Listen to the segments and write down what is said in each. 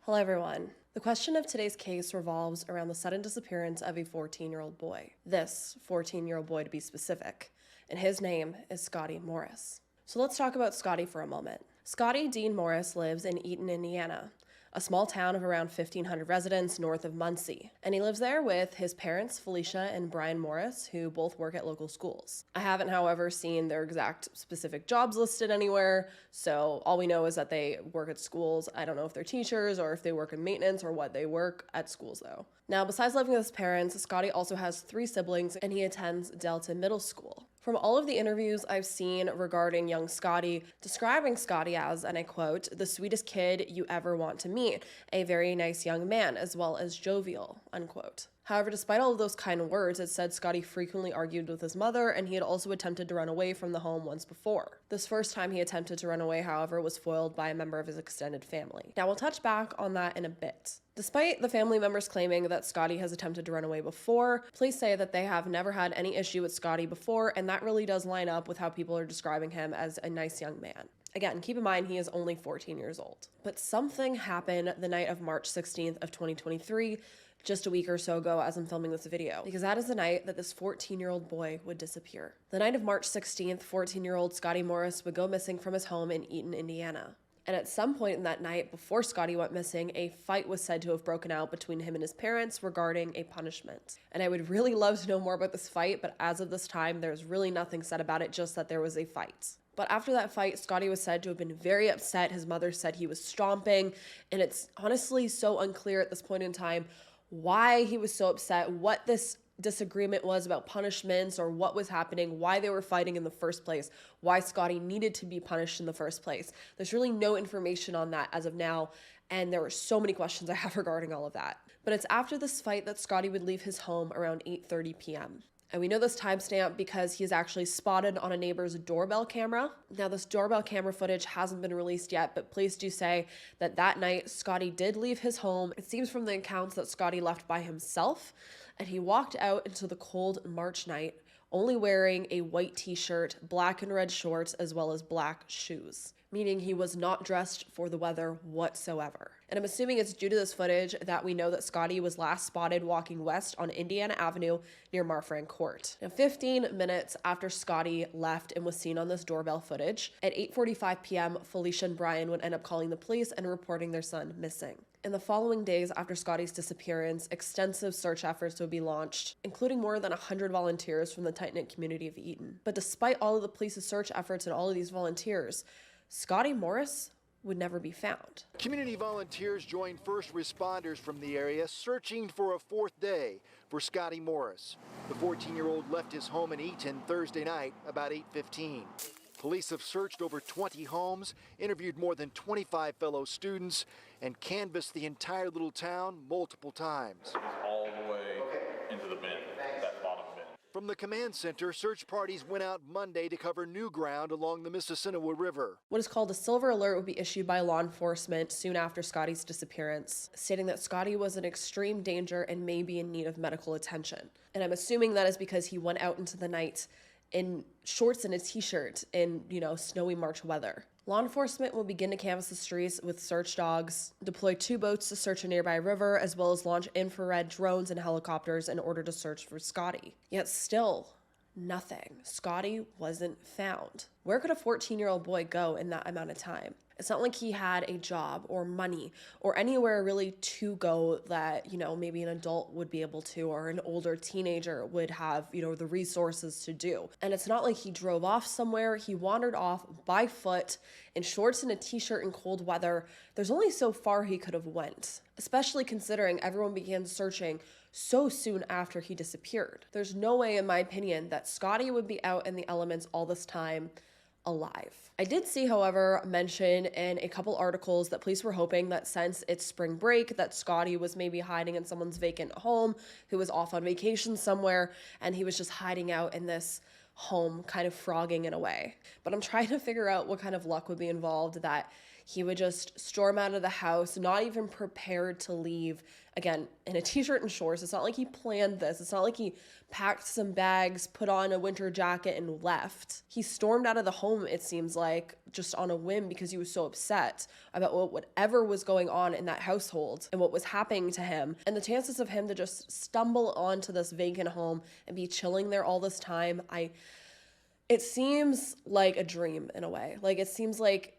Hello everyone. The question of today's case revolves around the sudden disappearance of a 14-year-old boy. This 14-year-old boy to be specific, and his name is Scottie Morris. So let's talk about Scotty for a moment. Scottie Dean Morris lives in Eaton, Indiana, a small town of around 1,500 residents north of Muncie. And he lives there with his parents, Felicia and Brian Morris, who both work at local schools. I haven't, however, seen their exact specific jobs listed anywhere, so all we know is that they work at schools. I don't know if they're teachers or if they work in maintenance or what. They work at schools, though. Now, besides living with his parents, Scotty also has 3 siblings, and he attends Delta Middle School. From all of the interviews I've seen regarding young Scotty, describing Scotty as, and I quote, the sweetest kid you ever want to meet, a very nice young man, as well as jovial, unquote. However, despite all of those kind words, it said Scotty frequently argued with his mother, and he had also attempted to run away from the home once before. This first time he attempted to run away, however, was foiled by a member of his extended family. Now, we'll touch back on that in a bit. Despite the family members claiming that Scotty has attempted to run away before, police say that they have never had any issue with Scotty before, and that really does line up with how people are describing him as a nice young man. Again, keep in mind he is only 14 years old. But something happened the night of March 16th of 2023, just a week or so ago as I'm filming this video, because that is the night that this 14-year-old boy would disappear. The night of March 16th, 14-year-old Scottie Morris would go missing from his home in Eaton, Indiana. And at some point in that night, before Scotty went missing, a fight was said to have broken out between him and his parents regarding a punishment. And I would really love to know more about this fight, but as of this time, there's really nothing said about it, just that there was a fight. But after that fight, Scotty was said to have been very upset. His mother said he was stomping, and it's honestly so unclear at this point in time why he was so upset, what this disagreement was about punishments or what was happening, why they were fighting in the first place, why Scotty needed to be punished in the first place. There's really no information on that as of now, and there were so many questions I have regarding all of that. But it's after this fight that Scotty would leave his home around 8:30 p.m. And we know this timestamp because he's actually spotted on a neighbor's doorbell camera. Now, this doorbell camera footage hasn't been released yet, but police do say that that night, Scotty did leave his home. It seems from the accounts that Scotty left by himself, and he walked out into the cold March night, only wearing a white t-shirt, black and red shorts, as well as black shoes, meaning he was not dressed for the weather whatsoever. And I'm assuming it's due to this footage that we know that Scotty was last spotted walking west on Indiana Avenue near Marfran Court. Now, 15 minutes after Scotty left and was seen on this doorbell footage, at 8:45 p.m., Felicia and Brian would end up calling the police and reporting their son missing. In the following days after Scotty's disappearance, extensive search efforts would be launched, including more than 100 volunteers from the tight-knit community of Eaton. But despite all of the police's search efforts and all of these volunteers, Scottie Morris would never be found. Community volunteers joined first responders from the area searching for a 4th day for Scottie Morris. The 14-year-old left his home in Eaton Thursday night about 8:15. Police have searched over 20 homes, interviewed more than 25 fellow students, and canvassed the entire little town multiple times. All the way into the bin, that bottom bin. From the command center, search parties went out Monday to cover new ground along the Mississinawa River. What is called a silver alert would be issued by law enforcement soon after Scotty's disappearance, stating that Scotty was in extreme danger and may be in need of medical attention. And I'm assuming that is because he went out into the night in shorts and a t-shirt in, snowy March weather. Law enforcement will begin to canvass the streets with search dogs, deploy 2 boats to search a nearby river, as well as launch infrared drones and helicopters in order to search for Scotty. Yet still, nothing. Scotty wasn't found. Where could a 14-year-old boy go in that amount of time? It's not like he had a job or money or anywhere really to go that, maybe an adult would be able to, or an older teenager would have, the resources to do. And it's not like he drove off somewhere. He wandered off by foot in shorts and a t-shirt in cold weather. There's only so far he could have went, especially considering everyone began searching so soon after he disappeared. There's no way, in my opinion, that Scotty would be out in the elements all this time alive. I did see, however, mention in a couple articles that police were hoping that since it's spring break, that Scotty was maybe hiding in someone's vacant home who was off on vacation somewhere, and he was just hiding out in this home, kind of frogging in a way. But I'm trying to figure out what kind of luck would be involved that he would just storm out of the house, not even prepared to leave. Again, in a t-shirt and shorts. It's not like he planned this. It's not like he packed some bags, put on a winter jacket, and left. He stormed out of the home, it seems like, just on a whim because he was so upset about whatever was going on in that household and what was happening to him. And the chances of him to just stumble onto this vacant home and be chilling there all this time, it seems like a dream in a way. Like, it seems like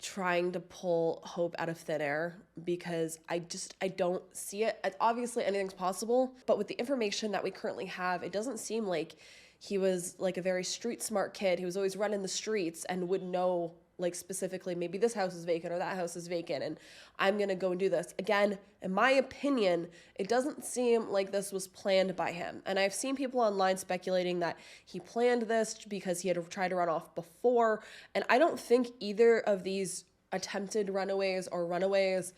trying to pull hope out of thin air because I don't see it. Obviously, anything's possible, but with the information that we currently have, it doesn't seem like he was like a very street smart kid. He was always running the streets and would know, like, specifically, maybe this house is vacant or that house is vacant and I'm going to go and do this. Again, in my opinion, it doesn't seem like this was planned by him. And I've seen people online speculating that he planned this because he had tried to run off before. And I don't think either of these attempted runaways or runaways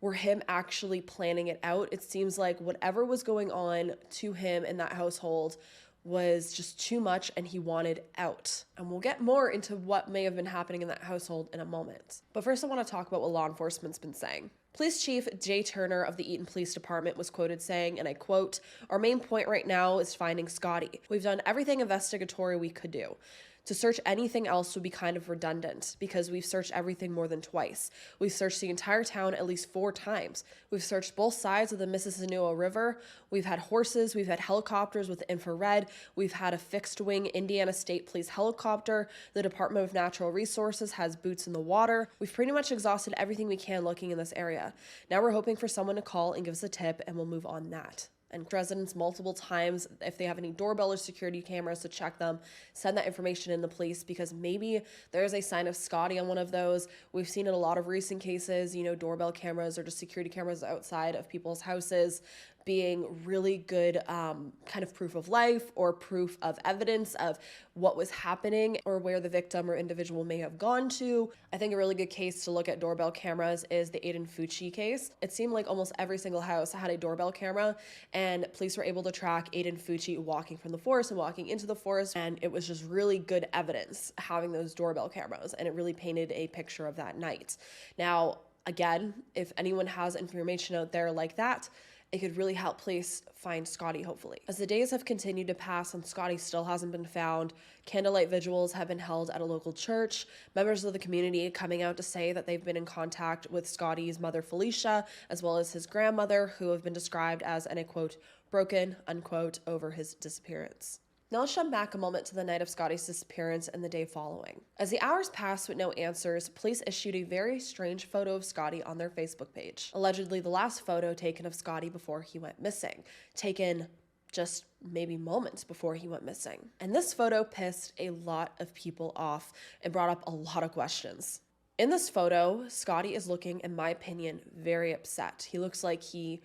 were him actually planning it out. It seems like whatever was going on to him in that household was just too much and he wanted out. And we'll get more into what may have been happening in that household in a moment. But first I want to talk about what law enforcement's been saying. Police Chief Jay Turner of the Eaton Police Department was quoted saying, and I quote, "Our main point right now is finding Scotty. We've done everything investigatory we could do. To search anything else would be kind of redundant because we've searched everything more than twice. We've searched the entire town at least 4 times. We've searched both sides of the Mississippi River. We've had horses. We've had helicopters with infrared. We've had a fixed-wing Indiana State Police helicopter. The Department of Natural Resources has boots in the water. We've pretty much exhausted everything we can looking in this area. Now we're hoping for someone to call and give us a tip, and we'll move on that." And residents multiple times, if they have any doorbell or security cameras, to check them, send that information in the police because maybe there's a sign of Scotty on one of those. We've seen in a lot of recent cases, doorbell cameras or just security cameras outside of people's houses being really good kind of proof of life or proof of evidence of what was happening or where the victim or individual may have gone to. I think a really good case to look at doorbell cameras is the Eaton case. It seemed like almost every single house had a doorbell camera, and police were able to track Eaton walking from the forest and walking into the forest, and it was just really good evidence having those doorbell cameras, and it really painted a picture of that night. Now, again, if anyone has information out there like that, it could really help police find Scotty, hopefully. As the days have continued to pass and Scotty still hasn't been found, candlelight vigils have been held at a local church. Members of the community coming out to say that they've been in contact with Scotty's mother, Felicia, as well as his grandmother, who have been described as, and I quote, broken, unquote, over his disappearance. Now let's jump back a moment to the night of Scotty's disappearance and the day following. As the hours passed with no answers, police issued a very strange photo of Scotty on their Facebook page. Allegedly the last photo taken of Scotty before he went missing, taken just maybe moments before he went missing. And this photo pissed a lot of people off and brought up a lot of questions. In this photo, Scotty is looking, in my opinion, very upset. He looks like he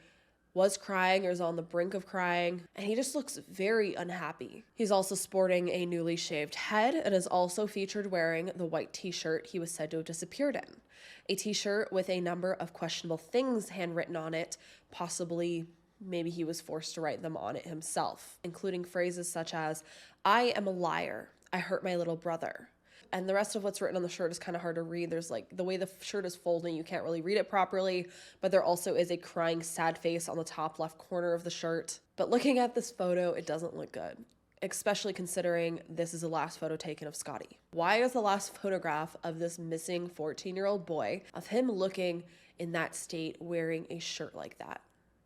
was crying or is on the brink of crying, and he just looks very unhappy. He's also sporting a newly shaved head and is also featured wearing the white t-shirt he was said to have disappeared in. A t-shirt with a number of questionable things handwritten on it, possibly maybe he was forced to write them on it himself, including phrases such as, "I am a liar, I hurt my little brother." And the rest of what's written on the shirt is kind of hard to read. There's like the way the shirt is folding, you can't really read it properly, but there also is a crying sad face on the top left corner of the shirt. But looking at this photo, it doesn't look good, especially considering this is the last photo taken of Scotty. Why is the last photograph of this missing 14-year-old boy, of him looking in that state wearing a shirt like that?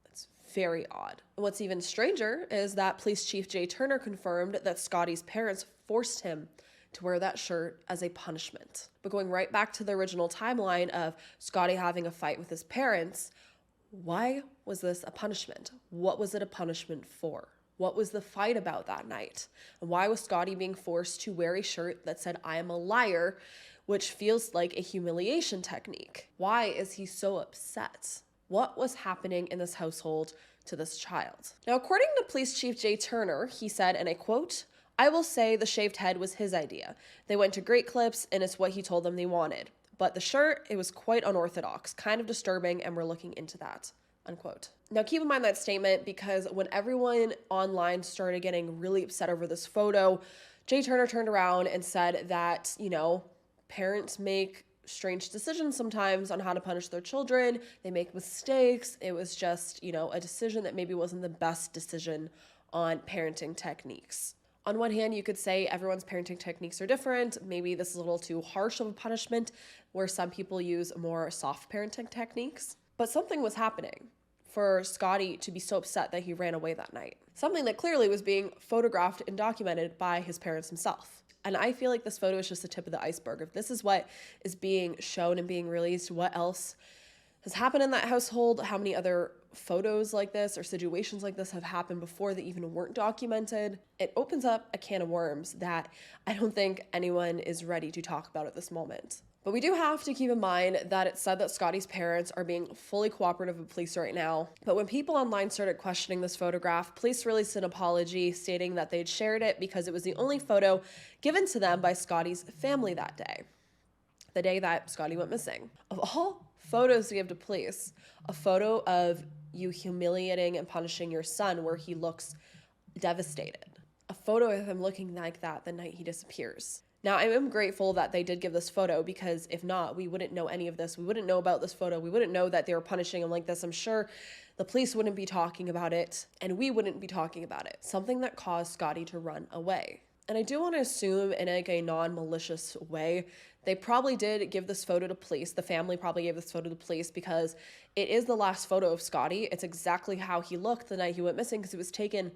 It's very odd. What's even stranger is that Police Chief Jay Turner confirmed that Scotty's parents forced him to wear that shirt as a punishment. But going right back to the original timeline of Scotty having a fight with his parents, why was this a punishment? What was it a punishment for? What was the fight about that night? And why was Scotty being forced to wear a shirt that said, "I am a liar," which feels like a humiliation technique? Why is he so upset? What was happening in this household to this child? Now, according to Police Chief Jay Turner, he said, and I quote, "I will say the shaved head was his idea. They went to great clips and it's what he told them they wanted. But the shirt, it was quite unorthodox, kind of disturbing, and we're looking into that," unquote. Now keep in mind that statement because when everyone online started getting really upset over this photo, Jay Turner turned around and said that, parents make strange decisions sometimes on how to punish their children. They make mistakes. It was just, a decision that maybe wasn't the best decision on parenting techniques. On one hand, you could say everyone's parenting techniques are different. Maybe this is a little too harsh of a punishment, where some people use more soft parenting techniques. But something was happening for Scotty to be so upset that he ran away that night. Something that clearly was being photographed and documented by his parents himself. And I feel like this photo is just the tip of the iceberg. If this is what is being shown and being released, what else has happened in that household? How many other photos like this or situations like this have happened before that even weren't documented? It opens up a can of worms that I don't think anyone is ready to talk about at this moment. But we do have to keep in mind that it's said that Scotty's parents are being fully cooperative with police right now. But when people online started questioning this photograph, police released an apology stating that they'd shared it because it was the only photo given to them by Scotty's family that day, the day that Scotty went missing. Of all photos to give to police, a photo of you humiliating and punishing your son where he looks devastated. A photo of him looking like that the night he disappears. Now, I am grateful that they did give this photo, because if not, we wouldn't know any of this. We wouldn't know about this photo. We wouldn't know that they were punishing him like this. I'm sure the police wouldn't be talking about it, and we wouldn't be talking about it. Something that caused Scotty to run away. And I do want to assume in a non-malicious way, they probably did give this photo to police. The family probably gave this photo to police because it is the last photo of Scotty. It's exactly how he looked the night he went missing, because it was taken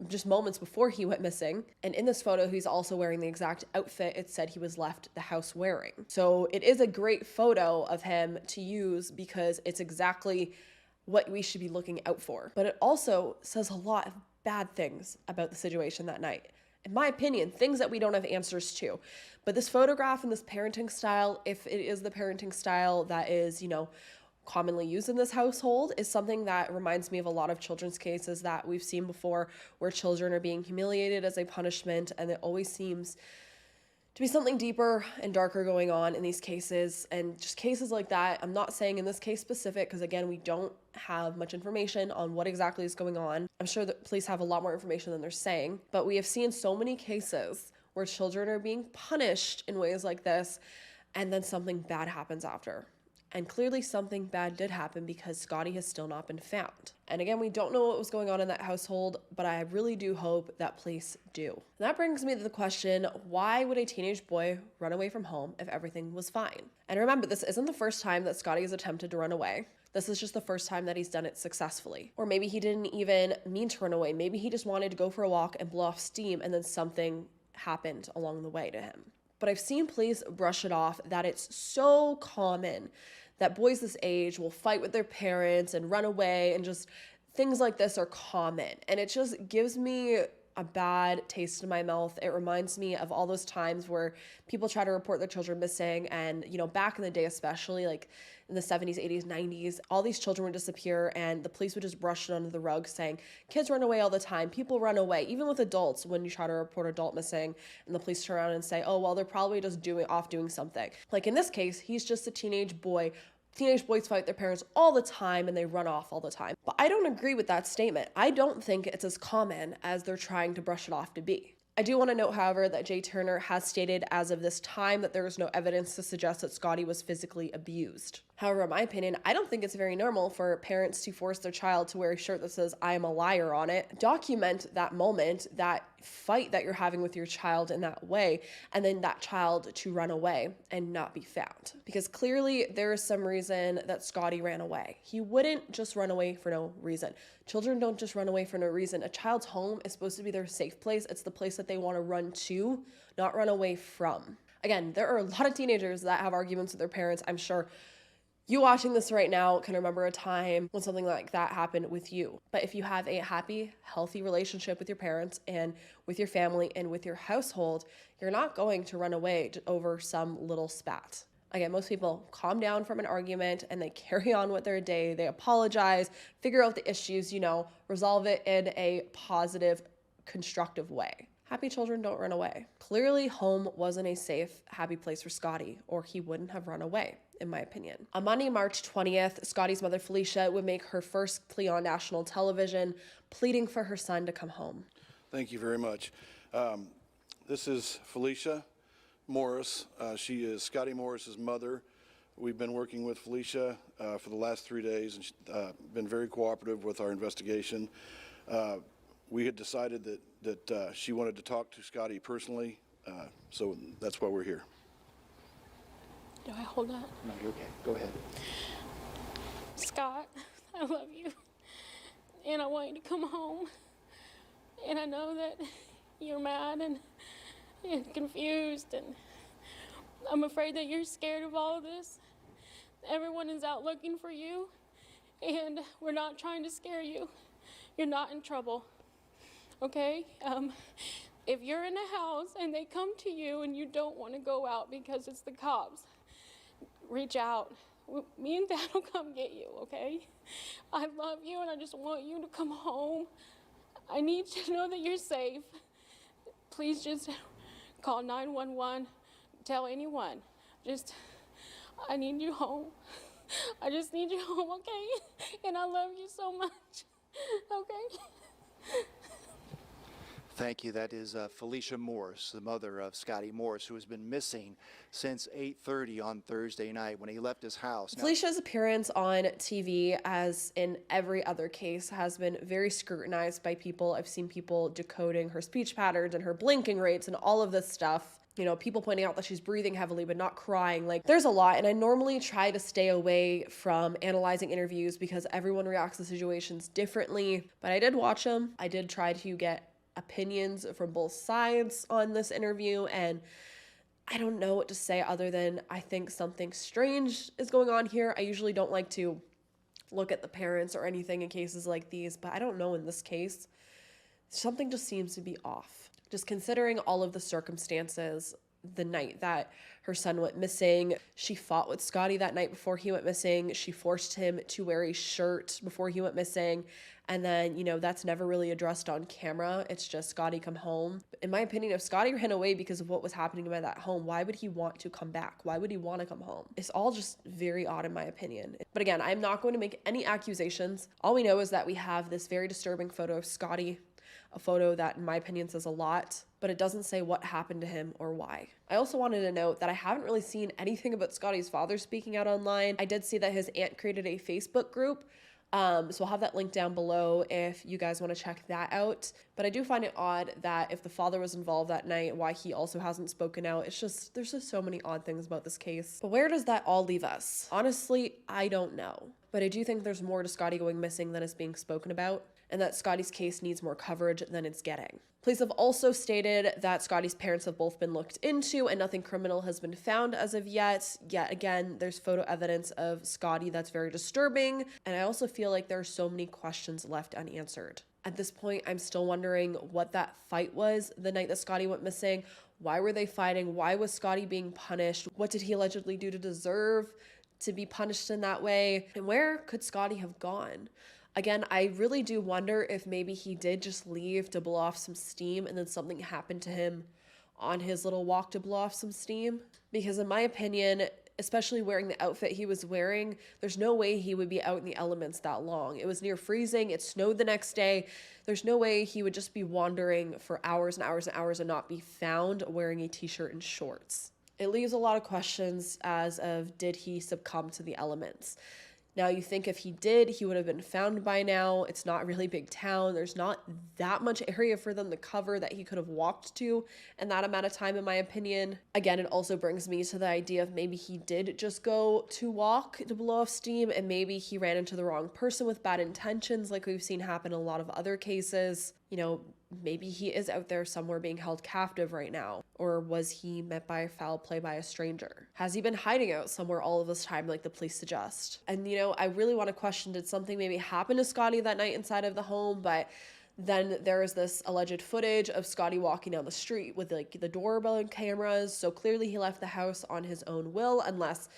just moments before he went missing. And in this photo, he's also wearing the exact outfit it said he was left the house wearing. So it is a great photo of him to use because it's exactly what we should be looking out for. But it also says a lot of bad things about the situation that night. In my opinion, things that we don't have answers to. But this photograph and this parenting style, if it is the parenting style that is, commonly used in this household, is something that reminds me of a lot of children's cases that we've seen before, where children are being humiliated as a punishment, and it always seems to be something deeper and darker going on in these cases. And just cases like that, I'm not saying in this case specific, because again, we don't have much information on what exactly is going on. I'm sure that police have a lot more information than they're saying, but we have seen so many cases where children are being punished in ways like this, and then something bad happens after. And clearly something bad did happen, because Scotty has still not been found. And again, we don't know what was going on in that household, but I really do hope that police do. And that brings me to the question, why would a teenage boy run away from home if everything was fine? And remember, this isn't the first time that Scotty has attempted to run away. This is just the first time that he's done it successfully. Or maybe he didn't even mean to run away. Maybe he just wanted to go for a walk and blow off steam, and then something happened along the way to him. But I've seen police brush it off that it's so common that boys this age will fight with their parents and run away, and just things like this are common. And it just gives me a bad taste in my mouth. It reminds me of all those times where people try to report their children missing, and back in the day, especially like in the 70s, 80s, 90s, all these children would disappear and the police would just brush it under the rug, saying kids run away all the time, people run away. Even with adults, when you try to report an adult missing and the police turn around and say, oh, well, they're probably just doing something. Like in this case, he's just a teenage boy. Teenage boys fight their parents all the time and they run off all the time. But I don't agree with that statement. I don't think it's as common as they're trying to brush it off to be. I do want to note, however, that Jay Turner has stated as of this time that there is no evidence to suggest that Scotty was physically abused. However, in my opinion, I don't think it's very normal for parents to force their child to wear a shirt that says, I am a liar on it. Document that moment, that fight that you're having with your child in that way, and then that child to run away and not be found. Because clearly there is some reason that Scotty ran away. He wouldn't just run away for no reason. Children don't just run away for no reason. A child's home is supposed to be their safe place. It's the place that they want to run to, not run away from. Again, there are a lot of teenagers that have arguments with their parents. I'm sure you watching this right now can remember a time when something like that happened with you. But if you have a happy, healthy relationship with your parents and with your family and with your household, you're not going to run away over some little spat. Again, most people calm down from an argument and they carry on with their day. They apologize, figure out the issues, resolve it in a positive, constructive way. Happy children don't run away. Clearly, home wasn't a safe, happy place for Scotty, or he wouldn't have run away, in my opinion. On Monday, March 20th, Scotty's mother, Felicia, would make her first plea on national television, pleading for her son to come home. Thank you very much. This is Felicia. Morris. She is Scottie Morris's mother. We've been working with Felicia for the last 3 days, and she's been very cooperative with our investigation. We had decided that she wanted to talk to Scotty personally, so that's why we're here. Do I hold that? No, you're okay. Go ahead. Scott, I love you. And I want you to come home. And I know that you're mad and confused, and I'm afraid that you're scared of all of this. Everyone is out looking for you, and we're not trying to scare you. You're not in trouble, okay? If you're in a house and they come to you and you don't want to go out because it's the cops, reach out. Me and Dad will come get you, okay? I love you and I just want you to come home. I need to know that you're safe. Please just call 911. Tell anyone. I need you home. I just need you home, okay? And I love you so much, okay? Thank you. That is Felicia Morris, the mother of Scottie Morris, who has been missing since 8:30 on Thursday night when he left his house. Felicia's appearance on TV, as in every other case, has been very scrutinized by people. I've seen people decoding her speech patterns and her blinking rates and all of this stuff. You know, people pointing out that she's breathing heavily but not crying. Like, there's a lot, and I normally try to stay away from analyzing interviews because everyone reacts to situations differently. But I did watch them. I did try to get opinions from both sides on this interview, and I don't know what to say other than I think something strange is going on here. I usually don't like to look at the parents or anything in cases like these, but I don't know in this case. Something just seems to be off. Just considering all of the circumstances, the night that her son went missing, she fought with Scotty that night before he went missing. She forced him to wear a shirt before he went missing. And then, you know, that's never really addressed on camera. It's just Scotty come home. In my opinion, if Scotty ran away because of what was happening by that home, why would he want to come back? Why would he want to come home? It's all just very odd in my opinion. But again, I'm not going to make any accusations. All we know is that we have this very disturbing photo of Scotty, a photo that in my opinion says a lot, but it doesn't say what happened to him or why. I also wanted to note that I haven't really seen anything about Scotty's father speaking out online. I did see that his aunt created a Facebook group, so I'll have that link down below if you guys want to check that out. But I do find it odd that if the father was involved that night, why he also hasn't spoken out. It's just, there's just so many odd things about this case. But where does that all leave us? Honestly, I don't know. But I do think there's more to Scotty going missing than is being spoken about, and that Scotty's case needs more coverage than it's getting. Police have also stated that Scotty's parents have both been looked into and nothing criminal has been found as of yet. Yet again, there's photo evidence of Scotty that's very disturbing, and I also feel like there are so many questions left unanswered. At this point, I'm still wondering what that fight was the night that Scotty went missing. Why were they fighting? Why was Scotty being punished? What did he allegedly do to deserve to be punished in that way? And where could Scotty have gone? Again, I really do wonder if maybe he did just leave to blow off some steam and then something happened to him on his little walk to blow off some steam. Because in my opinion, especially wearing the outfit he was wearing, there's no way he would be out in the elements that long. It was near freezing. It snowed the next day. There's no way he would just be wandering for hours and hours and hours and not be found wearing a t-shirt and shorts. It leaves a lot of questions as of, did he succumb to the elements? Now, you think if he did, he would have been found by now. It's not a really big town. There's not that much area for them to cover that he could have walked to in that amount of time, in my opinion. Again, it also brings me to the idea of maybe he did just go to walk to blow off steam, and maybe he ran into the wrong person with bad intentions, like we've seen happen in a lot of other cases. You know, maybe he is out there somewhere being held captive right now. Or was he met by foul play by a stranger? Has he been hiding out somewhere all of this time like the police suggest? And, you know, I really want to question, did something maybe happen to Scotty that night inside of the home? But then there is this alleged footage of Scotty walking down the street with like the doorbell and cameras. So clearly he left the house on his own will, unless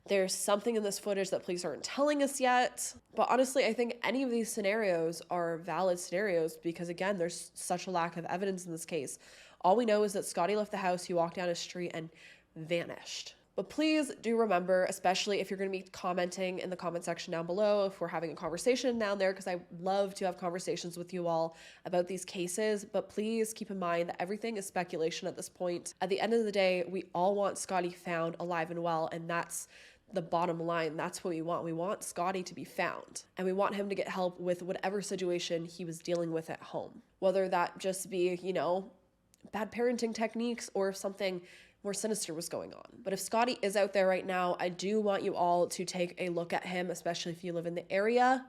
there's something in this footage that police aren't telling us yet. But honestly, I think any of these scenarios are valid scenarios because, again, there's such a lack of evidence in this case. All we know is that Scotty left the house, he walked down a street and vanished. But please do remember, especially if you're going to be commenting in the comment section down below, if we're having a conversation down there, because I love to have conversations with you all about these cases, but please keep in mind that everything is speculation at this point. At the end of the day, we all want Scotty found alive and well, and that's the bottom line. That's what we want. We want Scotty to be found, and we want him to get help with whatever situation he was dealing with at home, whether that just be, you know, bad parenting techniques or if something more sinister was going on. But if Scotty is out there right now, I do want you all to take a look at him, especially if you live in the area,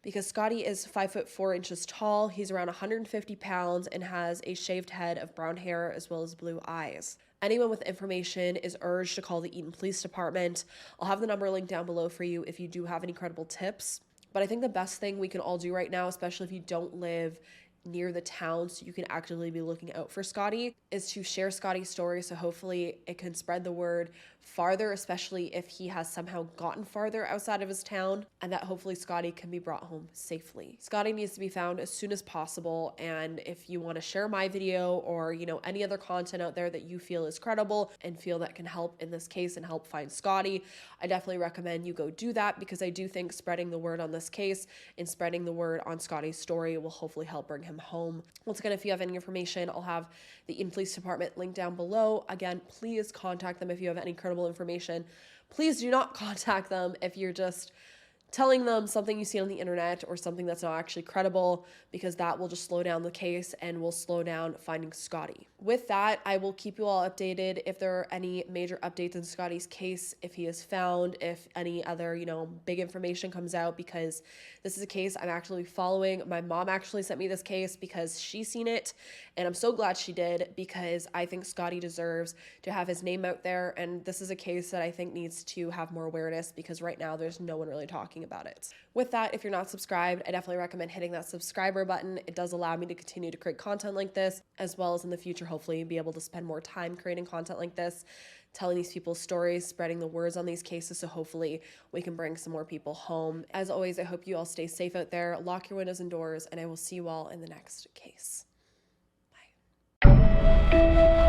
because Scotty is 5'4" tall. He's around 150 pounds and has a shaved head of brown hair as well as blue eyes. Anyone with information is urged to call the Eaton Police Department. I'll have the number linked down below for you if you do have any credible tips. But I think the best thing we can all do right now, especially if you don't live near the town so you can actively be looking out for Scotty, is to share Scotty's story so hopefully it can spread the word farther, especially if he has somehow gotten farther outside of his town, and that hopefully Scotty can be brought home safely. Scotty needs to be found as soon as possible, and if you want to share my video or, you know, any other content out there that you feel is credible and feel that can help in this case and help find Scotty, I definitely recommend you go do that, because I do think spreading the word on this case and spreading the word on Scotty's story will hopefully help bring him home. Once again, if you have any information, I'll have the Eaton Police Department linked down below. Again, please contact them if you have any credible information. Please do not contact them if you're just telling them something you see on the internet or something that's not actually credible, because that will just slow down the case and will slow down finding Scotty. With that, I will keep you all updated if there are any major updates in Scotty's case, if he is found, if any other, you know, big information comes out, because this is a case I'm actually following. My mom actually sent me this case because she's seen it, and I'm so glad she did, because I think Scotty deserves to have his name out there, and this is a case that I think needs to have more awareness, because right now there's no one really talking about it. With that, if you're not subscribed, I definitely recommend hitting that subscriber button. It does allow me to continue to create content like this, as well as in the future, hopefully be able to spend more time creating content like this, telling these people's stories, spreading the words on these cases, so hopefully we can bring some more people home. As always, I hope you all stay safe out there, lock your windows and doors, and I will see you all in the next case. Bye.